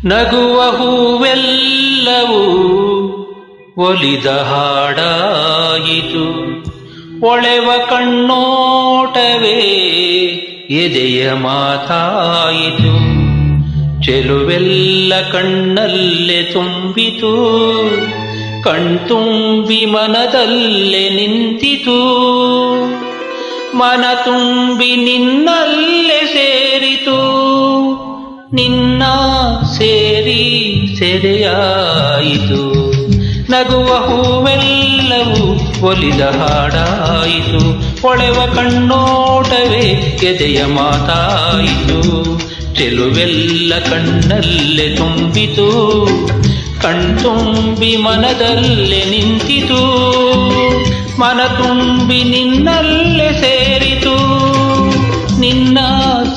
ನಗುವ ಹೂವೆಲ್ಲವೂ ಒಲಿದ ಹಾಡಾಯಿತು, ಒಳೆವ ಕಣ್ಣೋಟವೇ ಎದೆಯ ಮಾತಾಯಿತು. ಚೆಲುವೆಲ್ಲ ಕಣ್ಣಲ್ಲೇ ತುಂಬಿತು, ಕಣ್ತುಂಬಿ ಮನದಲ್ಲೇ ನಿಂತಿತು. ಮನ ತುಂಬಿ ನಿನ್ನಲ್ಲೇ ಸೇರಿತು, ನಿನ್ನ ಸೇರಿ ಸೆರೆಯಾಯಿತು. ನಗುವ ಹೂವೆಲ್ಲವೂ ಒಲಿದ ಹಾಡಾಯಿತು, ಹೊಳೆವ ಕಣ್ಣೋಟವೇ ಎದೆಯ ಮಾತಾಯಿತು. ಚೆಲುವೆಲ್ಲ ಕಣ್ಣಲ್ಲೇ ತುಂಬಿತು, ಕಣ್ತುಂಬಿ ಮನದಲ್ಲೇ ನಿಂತಿತು. ಮನ ತುಂಬಿ ನಿನ್ನಲ್ಲೇ ಸೇರಿತು, ನಿನ್ನ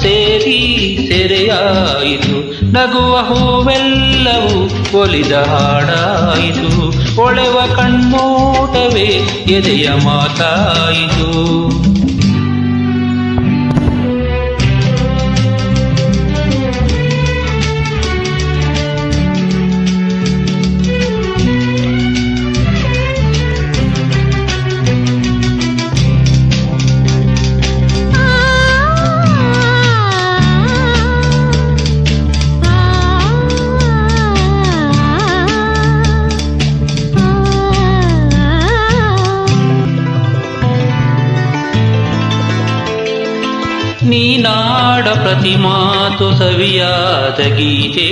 ಸೇರಿ ಸೆರೆಯಾಯಿತು. ನಗುವ ಹೂವೆಲ್ಲವೂ ಒಲಿದ ಹಾಡಾಯಿತು, ಹೊಳೆವ ಕಣ್ಣೋಟವೇ ಎದೆಯ ಮಾತಾಯಿತು. ನೀನಾಡ ಪ್ರತಿ ಮಾತು ಸವಿಯಾದ ಗೀತೆ,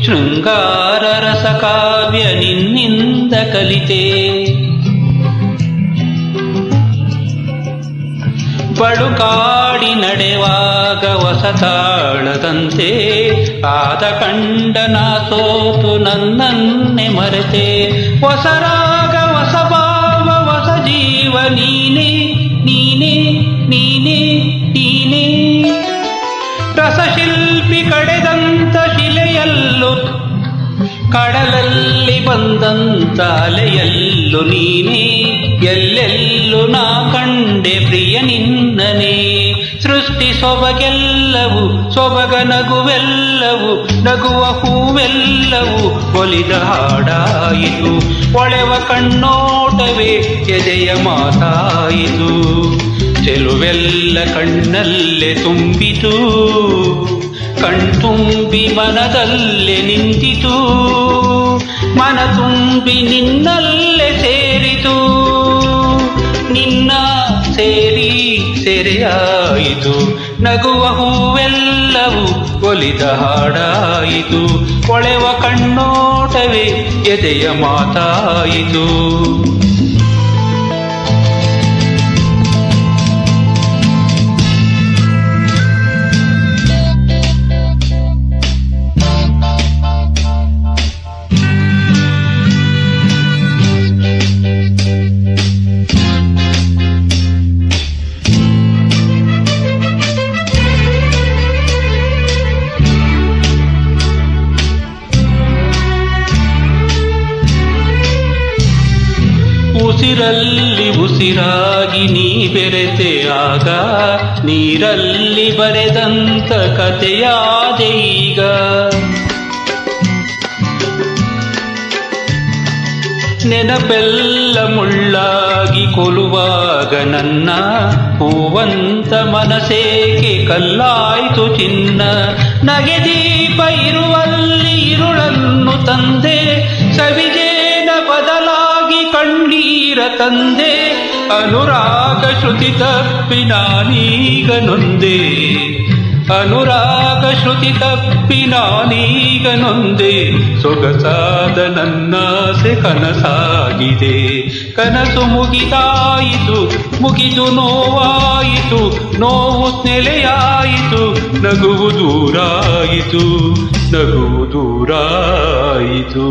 ಶೃಂಗಾರ ರಸ ಕಾವ್ಯ ನಿನ್ನಿಂದ ಕಲಿತೆ. ಬಳುಕಾಡಿ ನಡೆವಾಗ ಹೊಸತಾಳದಂತೆ, ಆದ ಕಂಡನ ಸೋತು ನನ್ನನ್ನೇ ಮರೆತೆ. ಹೊಸ ರಾಗ ಹೊಸ ಭಾವ ಹೊಸ ಜೀವ ನೀನೇ ನೀನೇ ನೀನೇ ನೀನೇ. ರಸಶಿಲ್ಪಿ ಕಡೆದಂತ ಶಿಲೆಯಲ್ಲು, ಕಡಲಲ್ಲಿ ಬಂದಂತ ಅಲೆಯಲ್ಲು ನೀನೇ. ಎಲ್ಲೆಲ್ಲೂ ನಾ ಕಂಡೆ ಪ್ರಿಯ ನಿನ್ನನೇ. ಸೃಷ್ಟಿ ಸೊಬಗೆಲ್ಲವೂ ಸೊಬಗ ನಗುವೆಲ್ಲವೂ, ನಗುವ ಹೂವೆಲ್ಲವೂ ಒಲಿದ ಹಾಡಾಯಿತು. ಹೊಳೆವ ಕಣ್ಣೋಟವೇ ಎದೆಯ ಮಾತಾಯಿತು. ಚೆಲುವೆಲ್ಲ ಕಣ್ಣಲ್ಲೇ ತುಂಬಿತು, ಕಣ್ತುಂಬಿ ಮನದಲ್ಲೇ ನಿಂತಿತು. ಮನ ತುಂಬಿ ನಿನ್ನಲ್ಲೇ ಸೇರಿತು, ನಿನ್ನ ಸೇರಿ ಸೆರೆಯಾಯಿತು. ನಗುವ ಹೂವೆಲ್ಲವೂ ಒಲಿದ ಹಾಡಾಯಿತು, ಹೊಳೆವ ಕಣ್ಣೋಟವೇ ಎದೆಯ ಮಾತಾಯಿತು. ಉಸಿರಲ್ಲಿ ಉಸಿರಾಗಿ ನೀ ಬೆರೆತೆ ಆಗ, ನೀರಲ್ಲಿ ಬರೆದಂತ ಕಥೆಯಾದೆ ಈಗ. ನೆನಪೆಲ್ಲ ಮುಳ್ಳಾಗಿ ಕೊಲುವಾಗ ನನ್ನ, ಹೂವಂತ ಮನಸೇಕೆ ಕಲ್ಲಾಯ್ತು ಚಿನ್ನ. ನಗೆ ದೀಪ ಇರುವಲ್ಲಿ ಇರುಳನ್ನು ತಂದೆ, ಸವಿಜೇನ ಬದಲಾಗಿ ಕಣ್ಣೀರ ತಂದೆ. ಅನುರಾಗ ಶ್ರುತಿ ತಪ್ಪಿ ನಾನೀಗ ನೊಂದೆ, ಅನುರಾಗ ಶ್ರುತಿ ತಪ್ಪಿ ನಾನೀಗ ನೊಂದೆ. ಸೊಗಸಾದ ನನ್ನಾಸೆ ಕನಸಾಗಿದೆ, ಕನಸು ಮುಗಿದಾಯಿತು, ಮುಗಿದು ನೋವಾಯಿತು. ನೋವು ನೆಲೆಯಾಯಿತು, ನಗುವು ದೂರಾಯಿತು, ನಗುವು ದೂರಾಯಿತು.